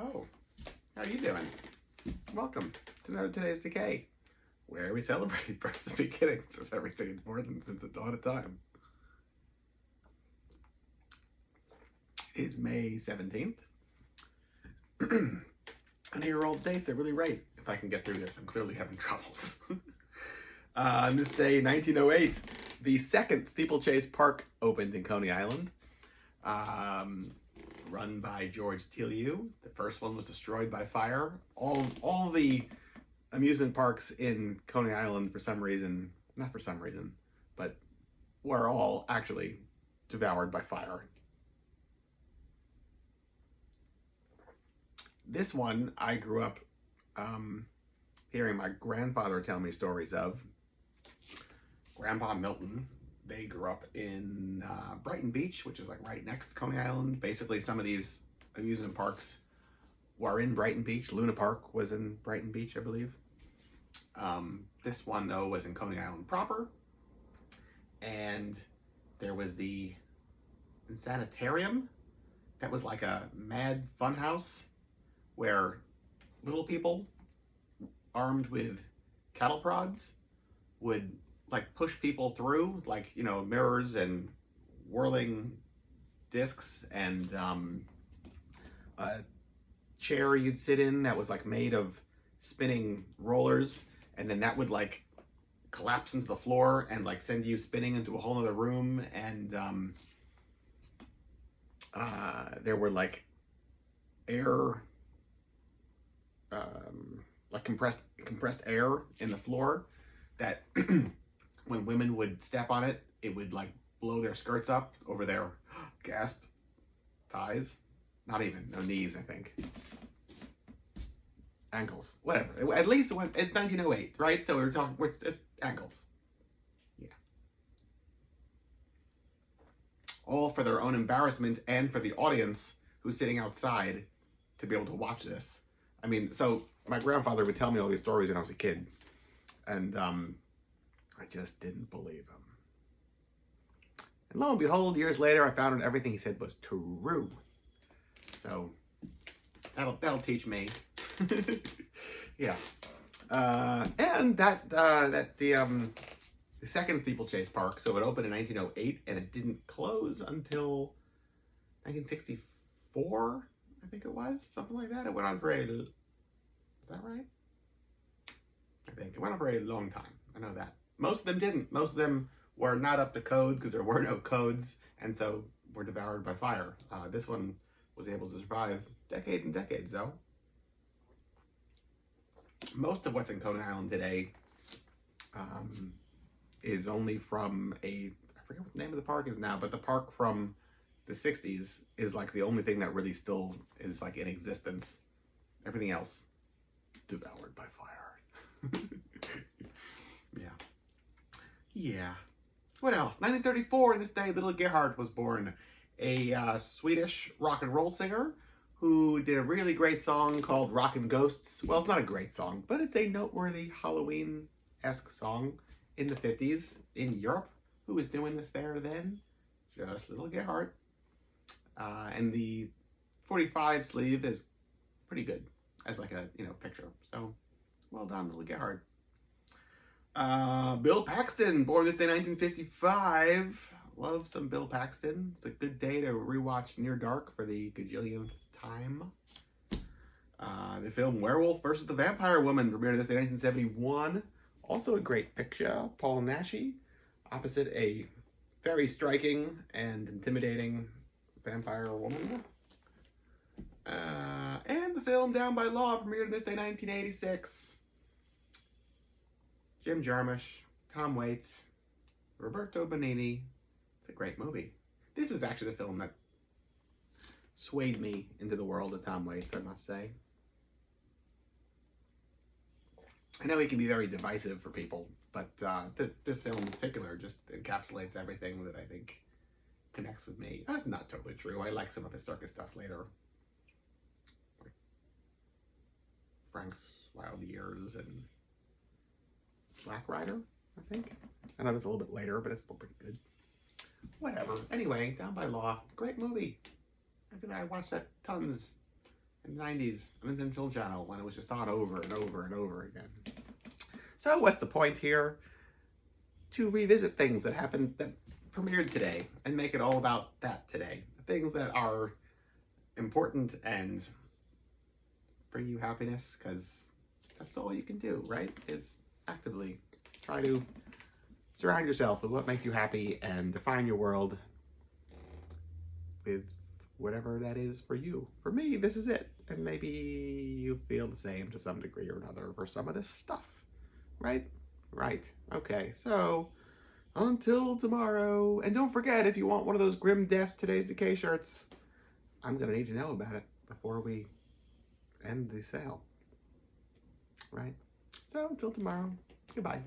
Oh, how are you doing? Welcome to another Today's Decay, where we celebrate births and beginnings of everything important since the dawn of time. It is May 17th. I know your old dates are really right. If I can get through this, I'm clearly having troubles. On this day, 1908, the second steeplechase park opened in Coney Island. Run by George Tillieu. The first one was destroyed by fire. All the amusement parks in Coney Island, for some reason, not for some reason, but were all actually devoured by fire. This one I grew up hearing my grandfather tell me stories of. Grandpa Milton. They grew up in Brighton Beach, which is like right next to Coney Island. Basically, some of these amusement parks were in Brighton Beach. Luna Park was in Brighton Beach, I believe. This one, though, was in Coney Island proper. And there was the Insanitarium. That was like a mad fun house where little people armed with cattle prods would like push people through, like, you know, mirrors and whirling discs, and a chair you'd sit in that was like made of spinning rollers, and then that would like collapse into the floor and like send you spinning into a whole other room. And there were like air, like compressed air in the floor that when women would step on it, it would like blow their skirts up over their gasp thighs. Not even, no knees, I think. Ankles, whatever. At least it's 1908, right? So we're talking, it's ankles. Yeah. All for their own embarrassment and for the audience who's sitting outside to be able to watch this. I mean, so my grandfather would tell me all these stories when I was a kid, and I just didn't believe him. And lo and behold, years later, I found out everything he said was true. So that'll teach me. Yeah. And the second steeplechase park, so it opened in 1908 and it didn't close until 1964, I think it was, something like that. It went on for is that right? I think it went on for a long time. I know that. Most of them didn't. Most of them were not up to code because there were no codes, and so were devoured by fire. This one was able to survive decades and decades, though. Most of what's in Coney Island today is only from I forget what the name of the park is now, but the park from the 60s is like the only thing that really still is like in existence. Everything else devoured by fire. Yeah. Yeah. What else? 1934, this day, little Gerhard was born. A Swedish rock and roll singer who did a really great song called Rockin' Ghosts. Well, it's not a great song, but it's a noteworthy Halloween-esque song in the 50s in Europe. Who was doing this there then? Just little Gerhard. And the 45 sleeve is pretty good as like a, picture. So, well done, little Gerhard. Bill Paxton, born this day, 1955. Love some Bill Paxton. It's a good day to rewatch Near Dark for the gajillionth time. The film Werewolf versus the Vampire Woman premiered this day, 1971. Also a great picture. Paul Naschy opposite a very striking and intimidating vampire woman. And the film Down by Law premiered this day, 1986. Jim Jarmusch, Tom Waits, Roberto Benigni. It's a great movie. This is actually the film that swayed me into the world of Tom Waits, I must say. I know he can be very divisive for people, but this film in particular just encapsulates everything that I think connects with me. That's not totally true. I like some of his circus stuff later. Like Frank's Wild Years and Black Rider, I think. I know that's a little bit later, but it's still pretty good. Whatever. Anyway, Down by Law, great movie. I feel like I watched that tons in the 90s on the Film Channel when it was just on over and over and over again. So what's the point here? To revisit things that happened, that premiered today, and make it all about that today. Things that are important and bring you happiness, because that's all you can do, right? Is actively try to surround yourself with what makes you happy and define your world with whatever that is for you. For me, this is it. And maybe you feel the same to some degree or another for some of this stuff, right? Right. Okay, so until tomorrow. And don't forget, if you want one of those Grim Death Today's Decay shirts, I'm going to need to know about it before we end the sale. Right? So until tomorrow, goodbye.